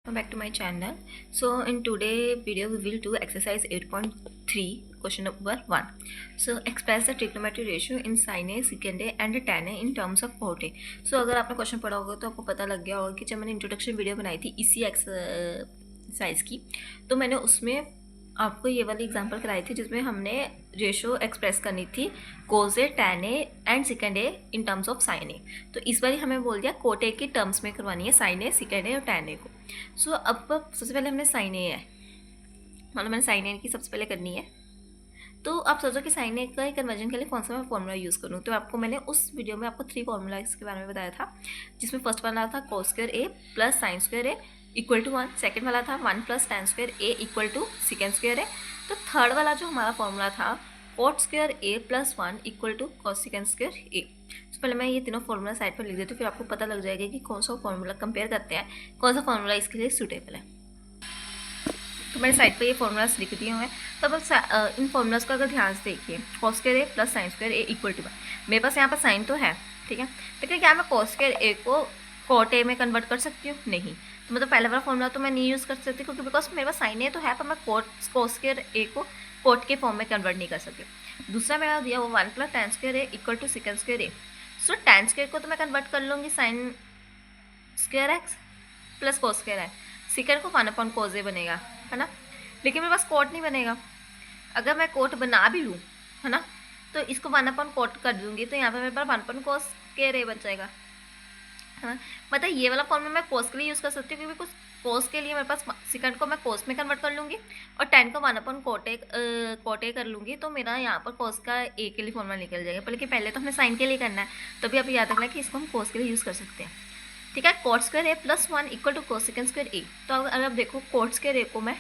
Welcome back to my channel. So in today video we will do exercise 8.3 question number 1. So express the trigonometry ratio in sin A, secant A and tan A in terms of cot A. So अगर आपने question पढ़ा होगा तो आपको पता लग गया होगा कि जब मैंने इंट्रोडक्शन वीडियो बनाई थी इसी एक्सरसाइज की, तो मैंने उसमें आपको ये वाली एग्जांपल कराई थी जिसमें हमने रेशो एक्सप्रेस करनी थी cos A, tan A and second A in terms of sin A. तो इस बार हमें बोल दिया कोट ए के टर्म्स में करवानी है साइन ए, सेकेंड ए और टैन ए को। सो अब सबसे पहले हमने साइन ए है, मतलब मैंने साइन ए की सबसे पहले करनी है। तो आप सोचो कि साइन ए का कन्वर्जन के लिए कौन सा मैं फॉर्मूला यूज़ करूँ। तो आपको मैंने उस वीडियो में आपको 3 फॉर्मूला इसके बारे में बताया था, जिसमें फर्स्ट वाला था cos square A plus sign square A equal to 1, second वाला था 1 plus tan square A equal to second square A. तो थर्ड वाला जो हमारा फॉर्मूला था cot square A plus 1 equal to cos second square A. तो पहले मैं ये तीनों फॉर्मूला साइड पर लिख देती हूँ, फिर आपको पता लग जाएगा कि कौन सा फॉर्मूला कंपेयर करते हैं, कौन सा फॉर्मूला इसके लिए सूटेबल है। तो मैंने साइड पे ये फॉर्मूलाज लिख दिए हुए हैं। तो अब इन फॉर्मूलाज को अगर ध्यान से देखिए, cos square A plus sign square A equal to 1, मेरे पास यहाँ पर साइन तो है, ठीक है, लेकिन क्या मैं कॉस स्क्वायर ए को कॉट ए में कन्वर्ट कर सकती हूँ? नहीं। तो मतलब पहला वाला फॉर्मूला तो मैं नहीं यूज़ कर सकती क्योंकि बिकॉज मेरे पास साइन ए तो है, पर मैं कॉस स्क्वायर ए को कॉट के फॉर्म में कन्वर्ट नहीं कर सकती। दूसरा मेरा दिया वो 1 plus tan square A equal to second square A. So tan square को तो मैं कन्वर्ट कर लूँगी sine square x plus cos square x, second को 1 कॉस ए बनेगा, है ना, लेकिन मेरे पास कोट नहीं बनेगा। अगर मैं कोट बना भी लूँ, है ना, तो इसको 1 कोट कर दूँगी तो यहाँ पे मेरे पास 1 कॉस स्क्वायर ए बच जाएगा, है ना। मतलब ये वाला फॉर्मूला मैं कोस के लिए यूज़ कर सकती हूँ क्योंकि कुछ कोस के लिए मेरे पास सेकंड को मैं कोस में कन्वर्ट कर लूँगी और टेन को 1 कोट ए कर लूँगी, तो मेरा यहाँ पर कोस का ए के लिए फॉर्मूला निकल जाएगा। बल्कि पहले तो हमें साइन के लिए करना है, तभी आप याद रखना कि इसको हम कोस के लिए यूज़ कर सकते हैं, ठीक है। Cot square A plus 1 equal to cos second square A. तो अगर आप देखो कॉट स्क्वायर ए को मैं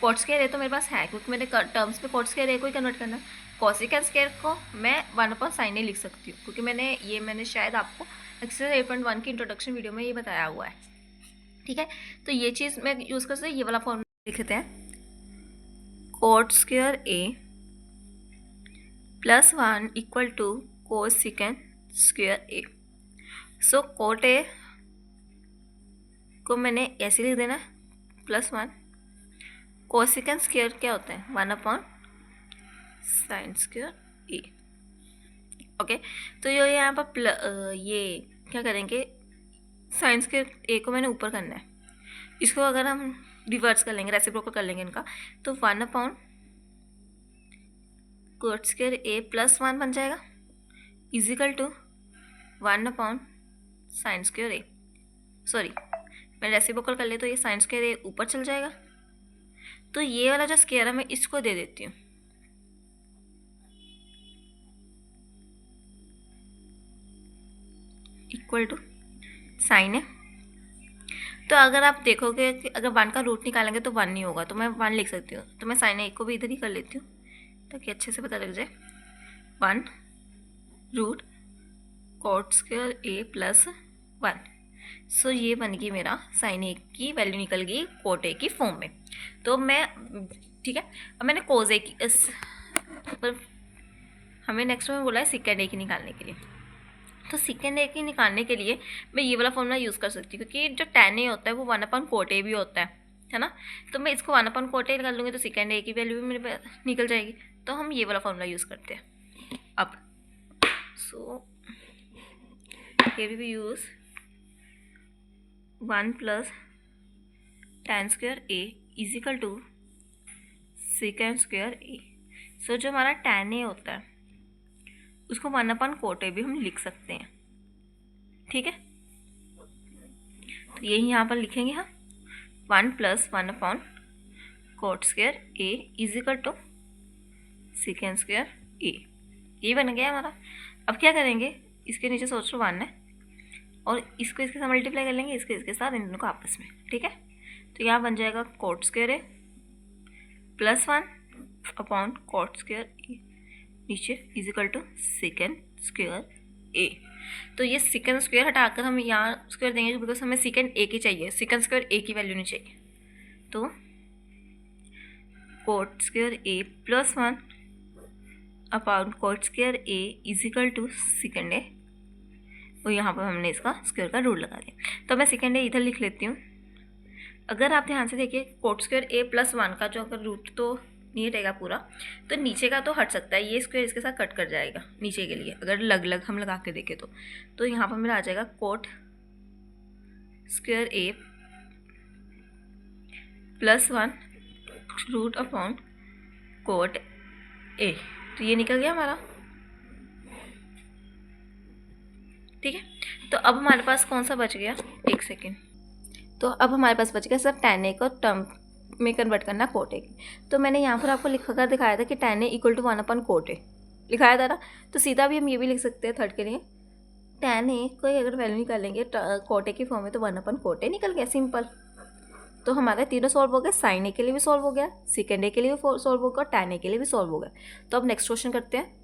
कॉट स्क्वायर ए तो मेरे पास है क्योंकि मैंने टर्म्स में कॉट स्क्वायर ए को ही कन्वर्ट करना है। कोसेकेंड स्क्वायर को मैं 1/sin ए लिख सकती हूँ क्योंकि मैंने शायद आपको एक्सरसाइज 8.1 की इंट्रोडक्शन वीडियो में ये बताया हुआ है, ठीक है। तो ये चीज़ मैं यूज़ कर सकती हूँ। ये वाला फॉर्मूला लिखते हैं, cot square A plus 1 equal to cosecant square A. So cot A को मैंने ऐसे लिख देना प्लस 1, कोसेकेंड स्क्वायर क्या होता है 1/sin स्क्वायर ए। ओके, तो ये यहाँ पर ये क्या करेंगे, साइन स्क्वायर ए को मैंने ऊपर करना है, इसको अगर हम रिवर्स कर लेंगे, रेसिप्रोकल कर लेंगे इनका, तो 1/cot स्क्वायर ए प्लस 1 बन जाएगा equal to 1/sin square A. Sorry, मैं रेसिप्रोकल कर ले तो ये साइन स्क्वायर ए ऊपर चल जाएगा। तो ये वाला जो स्क्वायर है मैं इसको दे देती हूँ, इक्वल टू साइन है। तो अगर आप देखोगे कि अगर 1 का रूट निकालेंगे तो 1 नहीं होगा, तो मैं 1 लिख सकती हूँ। तो मैं साइन ए को भी इधर ही कर लेती हूँ ताकि अच्छे से पता लग जाए। 1 root cot square A plus 1। सो ये बन गई मेरा साइन ए की वैल्यू निकल गई कोट ए की फॉर्म में। तो मैं, ठीक है, अब मैंने कोस ए की पर हमें नेक्स्ट में बोला है सेकेंड ए की निकालने के लिए। तो सेकेंड ए की निकालने के लिए मैं ये वाला फॉर्मूला यूज़ कर सकती हूँ क्योंकि जो टैन ए होता है वो 1/cot ए भी होता है ना। तो मैं इसको 1/cot ए निकाल लूँगी तो सेकेंड ए की वैल्यू भी मेरे पास निकल जाएगी। तो हम ये वाला फॉर्मूला यूज़ करते हैं अब। So here we use 1 plus tan square A is equal to second square A. So जो हमारा टैन ए होता है उसको 1/cot ए भी हम लिख सकते हैं, ठीक है। तो यही यहाँ पर लिखेंगे हम 1 plus 1/cot square A is equal to second square A. ये बन गया हमारा। अब क्या करेंगे, इसके नीचे सोचो 1 है और इसको इसके साथ मल्टीप्लाई कर लेंगे, इसके साथ इन दोनों को आपस में, ठीक है। तो यहाँ बन जाएगा cot square A plus 1/cot square A नीचे is equal to second square A. तो ये सेकेंड स्क्वायर हटाकर हम यहाँ स्क्वायर देंगे बिकॉज हमें सेकेंड ए की चाहिए, सेकेंड स्क्वायर ए की वैल्यू नहीं चाहिए। तो cot square A plus 1/cot square A is equal to second A, और यहाँ पर हमने इसका स्क्वायर का रूल लगा दिया। तो मैं सेकेंड ए इधर लिख लेती हूँ अगर आप ध्यान से देखिए कोट स्क्वायर ए प्लस 1 का जो अगर रूट तो नहीं हटेगा पूरा, तो नीचे का तो हट सकता है, ये स्क्वायर इसके साथ कट कर जाएगा नीचे के लिए, अगर लग हम लगा के देखें तो यहाँ पर मेरा आ जाएगा cot square A plus 1 root upon cot A, तो ये निकल गया हमारा। ठीक है, तो अब हमारे पास कौन सा बच गया, एक सेकेंड, तो अब हमारे पास बच गया सब tan a को टर्म में कन्वर्ट करना कोट ए। तो मैंने यहाँ पर आपको लिख कर दिखाया था कि tan a equal to 1 upon cot A लिखाया था ना, तो सीधा भी हम ये भी लिख सकते हैं थर्ड के लिए, tan a को अगर वैल्यू निकालेंगे कोट ए की फॉर्म में तो 1 अपन कोट ए निकल गया, सिंपल। तो हमारे तीनों सॉल्व हो गए, साइन ए के लिए भी सॉल्व हो गया, सेकेंड ए के लिए भी सॉल्व हो गया, tan a के लिए भी सॉल्व हो गया। तो अब नेक्स्ट क्वेश्चन करते हैं।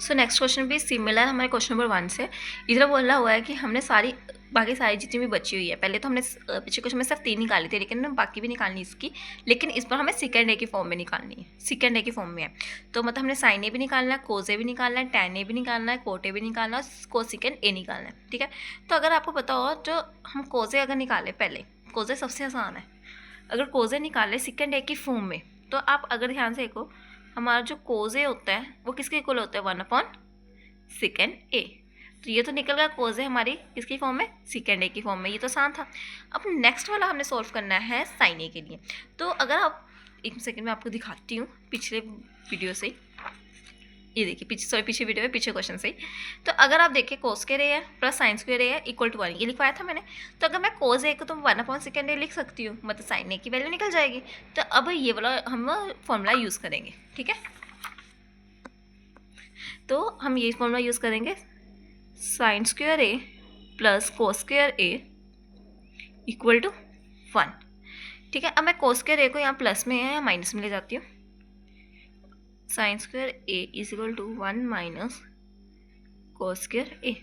सो नेक्स्ट क्वेश्चन भी सिमिलर हमारे क्वेश्चन नंबर 1 से। इधर बोला हुआ है कि हमने बाकी सारी जितनी भी बची हुई है, पहले तो हमने पिछले क्वेश्चन में सिर्फ 3 निकाली थी, लेकिन बाकी भी निकालनी इसकी, लेकिन इस पर हमें सेकेंड ए की फॉर्म में निकालनी है, सेकेंड ए की फॉर्म में है। तो मतलब हमने साइन ए भी निकालना है, कोस ए भी निकालना है, tan ए भी निकालना है, कोट ए भी निकालना है, कोस सेकेंड ए निकालना है। ठीक है, तो अगर आपको पता हो जो हम कोस ए अगर निकालें, पहले कोस ए सबसे आसान है, अगर कोस ए निकाले सेकेंड ए की फॉर्म में, तो आप अगर ध्यान से देखो हमारा जो कोस ए होता है वो किसके इक्वल होता है, 1 अपॉन सेकेंड ए। तो ये तो निकल गया कोस ए हमारी किसकी फॉर्म में, सेकेंड ए की फॉर्म में, ये तो आसान था। अब नेक्स्ट वाला हमने सॉल्व करना है साइन ए के लिए। तो अगर आप एक सेकेंड में आपको दिखाती हूँ पिछले वीडियो से, ये देखिए पीछे वीडियो में पीछे क्वेश्चन से ही। तो अगर आप देखिए कोस स्क्वायर ए है प्लस साइन स्क्वायर ए है इक्वल टू 1, ये लिखवाया था मैंने। तो अगर मैं कोस ए को तो 1 अपॉन सेकेंड ए लिख सकती हूँ, मतलब साइन ए की वैल्यू निकल जाएगी। तो अब ये वाला हम फॉर्मूला यूज़ करेंगे। ठीक है, तो हम ये फॉर्मूला यूज़ करेंगे, sine square A plus cos square A equal to 1। ठीक है, अब मैं कोस स्क्वायर ए को यहाँ प्लस में या माइनस में ले जाती हूँ, sin square A is equal to 1 minus cos square A.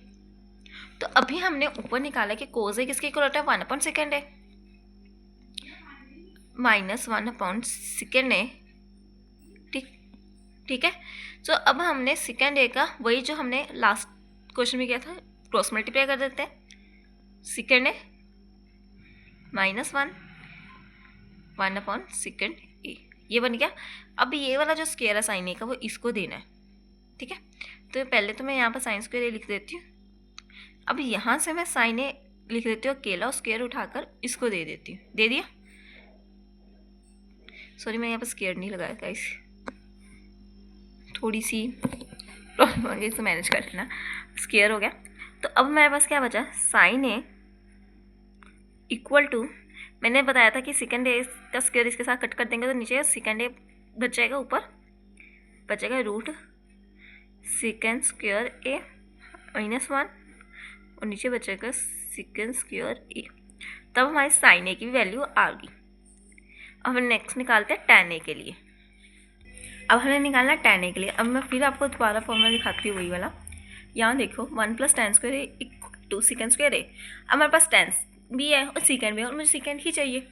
तो अभी हमने ऊपर निकाला कि कोस ए किसके इक्वल होता है, 1 अपॉन सेकेंड ए माइनस 1 अपॉन सेकेंड ए। ठीक है, तो अब हमने सेकेंड ए का वही जो हमने लास्ट क्वेश्चन में किया था, क्रॉस मल्टीप्लाई कर देते हैं, सेकेंड ए माइनस 1 अपॉन सेकेंड ए, ये बन गया। अब ये वाला जो स्क्वायर है साइन ए का वो इसको देना है। ठीक है, तो पहले तो मैं यहाँ पर साइन स्क्वायर ए लिख देती हूँ, अब यहाँ से मैं साइन ए लिख देती हूँ अकेला, और स्क्वायर उठाकर इसको दे देती हूँ, दे दिया। सॉरी मैं यहाँ पर स्क्वायर नहीं लगाया गाइस, थोड़ी सी प्रॉब्लम हो गई, इसको मैनेज कर लेना, स्क्वायर हो गया। तो अब मेरे पास क्या बचा, साइन ए इक्वल टू, मैंने बताया था कि सेकेंड ए का स्क्वायर इसके साथ कट कर देंगे तो नीचे सेकेंड ए बच जाएगा, ऊपर बचेगा root second square A minus 1, और नीचे बचेगा सेकेंड स्क्वायर ए। तब हमारी साइन ए की वैल्यू आ गई। अब हम नेक्स्ट निकालते हैं tan ए के लिए। अब हमें निकालना है tan ए के लिए। अब मैं फिर आपको दोबारा फॉर्मूला दिखाती हूँ वही वाला। यहाँ देखो 1 plus tan square A equal to second square A. अब हमारे पास tan भी है और सेकेंड भी है, और मुझे सेकेंड ही चाहिए,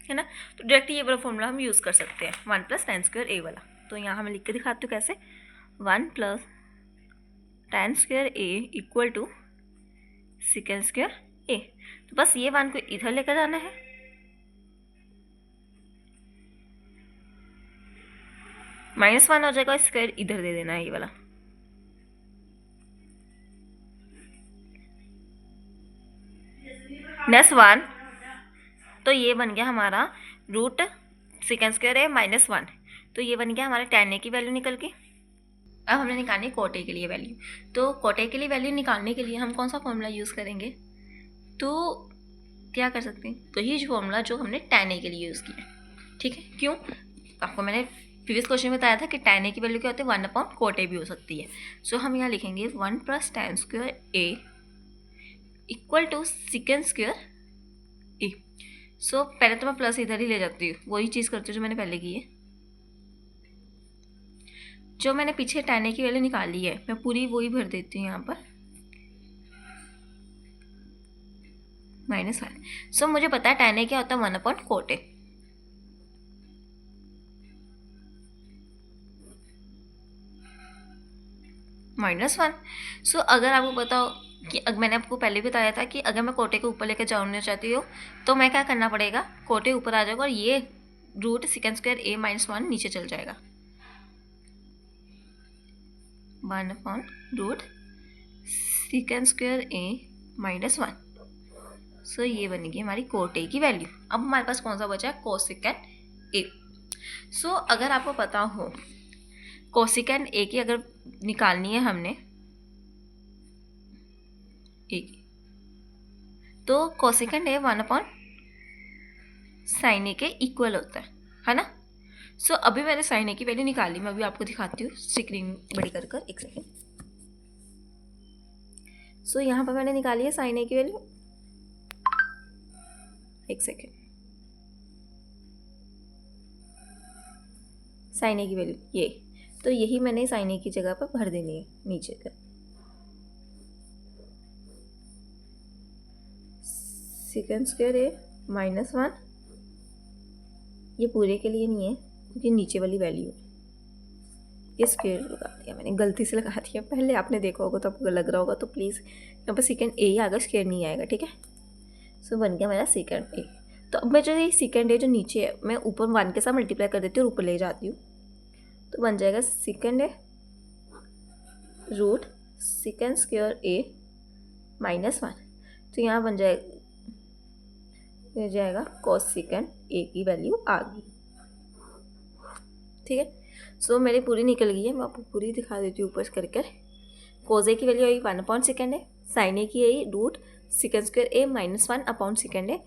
है ना, तो डायरेक्ट ये वाला फॉर्मूला हम यूज़ कर सकते हैं, 1 प्लस tan स्क्वायर ए वाला। तो यहाँ हमें लिख के दिखाती हूँ कैसे, 1 plus tan square A equal to second square A. तो बस ये 1 को इधर लेकर जाना है, -1 हो जाएगा, स्क्वायर इधर दे देना है ये वाला। -1, तो ये बन गया हमारा रूट सेकेंड स्क्वायर है -1, तो ये बन गया हमारे tan ए की वैल्यू निकल के। अब हमने निकालनी कोट ए के लिए वैल्यू। तो कोट ए के लिए वैल्यू निकालने के लिए हम कौन सा फॉर्मूला यूज़ करेंगे, तो क्या कर सकते हैं, तो ये फॉर्मूला जो हमने tan ए के लिए यूज़ किया। ठीक है, क्यों, आपको मैंने प्रीवियस क्वेश्चन में बताया था कि tan ए की वैल्यू क्या होती है, 1 अपॉन कोट ए भी हो सकती है। सो हम यहाँ लिखेंगे 1 plus tan square A equal to second square A. So पहले तो मैं प्लस इधर ही ले जाती हूँ, वही चीज़ करती हूँ जो मैंने पहले की है। जो मैंने पीछे tan ए की वैल्यू निकाली है मैं पूरी वही भर देती हूँ यहाँ पर, -1। सो मुझे पता है tan ए क्या होता है, 1 अपॉन कोट ए। -1। सो अगर आपको पता हो कि मैंने आपको पहले भी बताया था कि अगर मैं कोटे को ऊपर लेकर जाना चाहती हूँ तो मैं क्या करना पड़ेगा, कोटे ऊपर आ जाएगा और ये root second square A minus 1 नीचे चल जाएगा, 1/रूट सेकेंड स्क्वायर ए माइनस 1। सो ये बनेगी हमारी कोट ए की वैल्यू। अब हमारे पास कौन सा बचा है, कोसेकेंड ए। सो अगर आपको पता हो कोसेकेंड ए की अगर निकालनी है हमने ए की, तो कोसेकेंड ए 1/sin ए के इक्वल होता है ना। सो अभी मैंने sin ए की वैल्यू निकाली, मैं अभी आपको दिखाती हूँ स्क्रीन बड़ी कर कर, एक सेकेंड। सो यहाँ पर मैंने निकाली है sin ए की वैल्यू, एक सेकेंड, sin ए की वैल्यू ये, तो यही मैंने sin ए की जगह पर भर देनी है नीचे का। सेकेंड स्क्वायर ए माइनस 1, ये पूरे के लिए नहीं है क्योंकि नीचे वाली वैल्यू है, ये स्क्वायर लगा दिया मैंने, गलती से लगा दिया, पहले आपने देखा होगा तो आपको लग रहा होगा, तो प्लीज़ यहाँ पर सेकेंड ए ही आएगा, स्क्वायर नहीं आएगा, ठीक है। सो बन गया मेरा सेकेंड ए। तो अब मैं जो ये सेकेंड ए जो नीचे है मैं ऊपर 1 के साथ मल्टीप्लाई कर देती हूँ और ऊपर ले जाती हूँ, तो बन जाएगा second A root second square A minus 1। तो यहाँ बन जाएगा कॉस सेकेंड ए की वैल्यू आ गई, ठीक है। सो मेरी पूरी निकल गई है, मैं आपको पूरी दिखा देती हूँ ऊपर कर कर। कोस ए की वैल्यू आई 1/सेकेंड है, साइन ए की आई root second square A minus 1/सेकेंड है,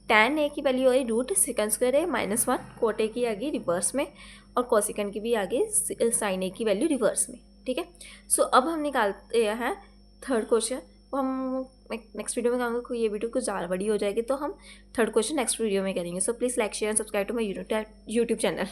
टैन ए की वैल्यू आई root second square A minus 1, cot A की आ गई रिवर्स में, और कोसेकेंड की भी आ गई साइन ए की वैल्यू रिवर्स में, ठीक है। सो अब हम निकालते हैं थर्ड क्वेश्चन, वो हम नेक्स्ट वीडियो में करूँगा, ये वीडियो कुछ ज़्यादा बड़ी हो जाएगी, तो हम थर्ड क्वेश्चन नेक्स्ट वीडियो में करेंगे। So please like share and subscribe to my YouTube channel.